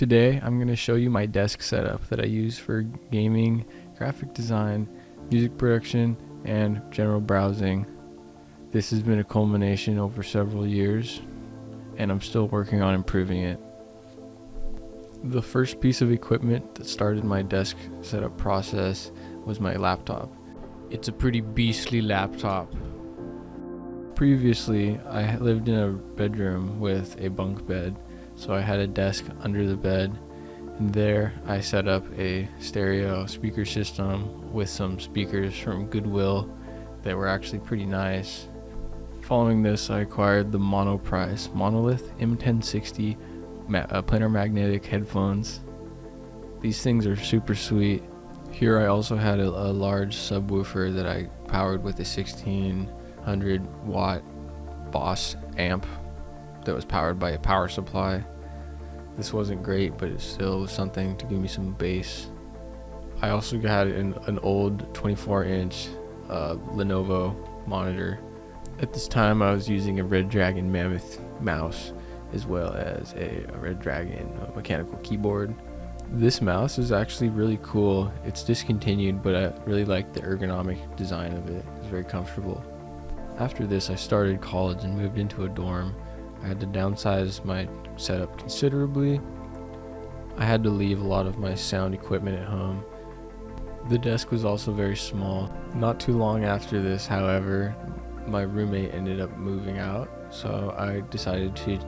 Today, I'm going to show you my desk setup that I use for gaming, graphic design, music production, and general browsing. This has been a culmination over several years, and I'm still working on improving it. The first piece of equipment that started my desk setup process was my laptop. It's a pretty beastly laptop. Previously, I lived in a bedroom with a bunk bed, so I had a desk under the bed, and there I set up a stereo speaker system with some speakers from Goodwill that were actually pretty nice. Following this, I acquired the Monolith M1060 planar magnetic headphones. These things are super sweet. Here I also had a large subwoofer that I powered with a 1600 watt Boss amp that was powered by a power supply. This wasn't great, but it still was something to give me some bass. I also got an old 24-inch Lenovo monitor. At this time I was using a Red Dragon Mammoth mouse as well as a Red Dragon mechanical keyboard. This mouse is actually really cool. It's discontinued, but I really like the ergonomic design of it. It's very comfortable. After this, I started college and moved into a dorm. I had to downsize my setup considerably. I had to leave a lot of my sound equipment at home. The desk was also very small. Not too long after this, however, my roommate ended up moving out, so I decided to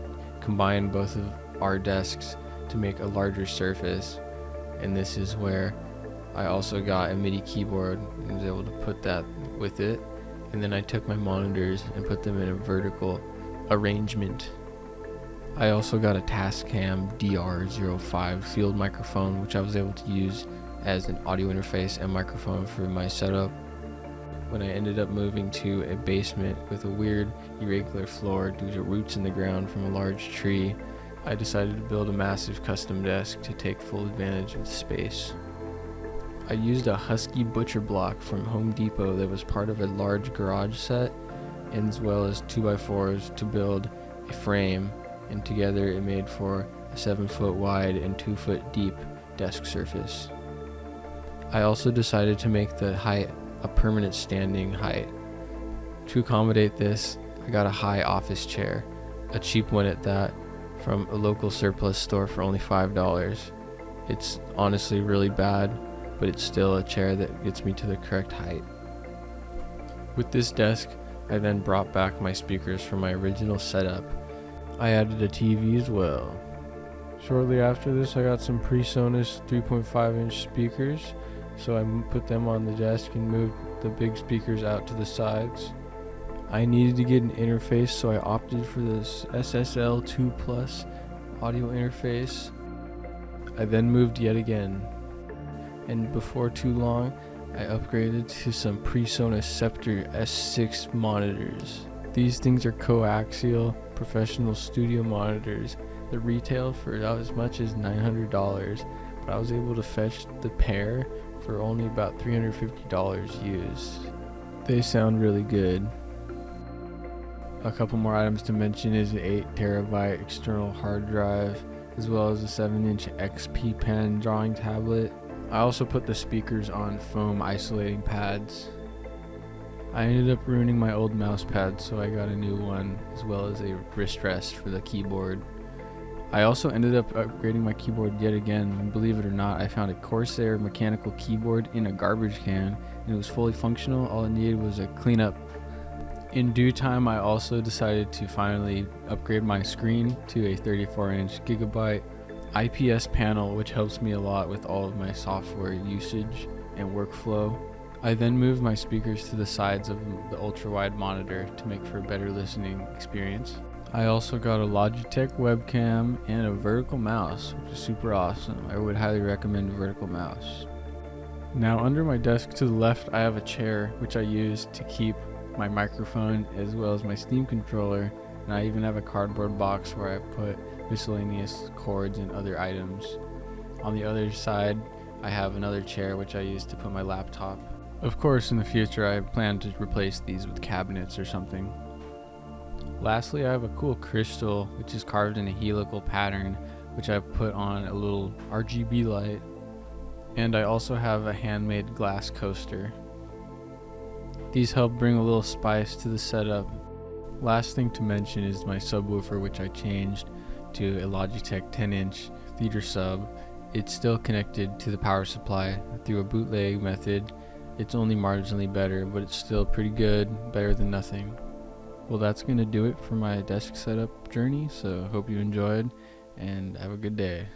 combine both of our desks to make a larger surface, and this is where I also got a MIDI keyboard and was able to put that with it, and then I took my monitors and put them in a vertical arrangement. I also got a Tascam DR05 field microphone, which I was able to use as an audio interface and microphone for my setup. When I ended up moving to a basement with a weird irregular floor due to roots in the ground from a large tree, I decided to build a massive custom desk to take full advantage of the space. I used a Husky butcher block from Home Depot that was part of a large garage set, as well as 2x4s to build a frame, and together it made for a 7-foot wide and 2-foot deep desk surface. I also decided to make the height a permanent standing height. To accommodate this, I got a high office chair, a cheap one at that, from a local surplus store for only $5. It's honestly really bad, but it's still a chair that gets me to the correct height. With this desk, I then brought back my speakers from my original setup. I added a TV as well. Shortly after this, I got some PreSonus 3.5-inch speakers, so I put them on the desk and moved the big speakers out to the sides. I needed to get an interface, so I opted for this SSL 2 Plus audio interface. I then moved yet again, and before too long, I upgraded to some PreSonus Scepter S6 monitors. These things are coaxial professional studio monitors that retail for as much as $900, but I was able to fetch the pair for only about $350 used. They sound really good. A couple more items to mention is an 8TB external hard drive, as well as a 7-inch XP Pen drawing tablet. I also put the speakers on foam isolating pads. I ended up ruining my old mouse pad, so I got a new one, as well as a wrist rest for the keyboard. I also ended up upgrading my keyboard yet again, and believe it or not, I found a Corsair mechanical keyboard in a garbage can, and it was fully functional. All it needed was a cleanup. In due time, I also decided to finally upgrade my screen to a 34-inch Gigabyte IPS panel, which helps me a lot with all of my software usage and workflow. I then moved my speakers to the sides of the ultra-wide monitor to make for a better listening experience. I also got a Logitech webcam and a vertical mouse, which is super awesome. I would highly recommend a vertical mouse. Now under my desk to the left, I have a chair which I use to keep my microphone as well as my Steam controller, and I even have a cardboard box where I put miscellaneous cords and other items. On the other side, I have another chair which I use to put my laptop. Of course, in the future I plan to replace these with cabinets or something. Lastly, I have a cool crystal which is carved in a helical pattern which I put on a little RGB light. And I also have a handmade glass coaster. These help bring a little spice to the setup. Last thing to mention is my subwoofer, which I changed to a Logitech 10-inch theater sub. It's still connected to the power supply through a bootleg method. It's only marginally better, but it's still pretty good, better than nothing. Well, that's going to do it for my desk setup journey, so hope you enjoyed, and have a good day.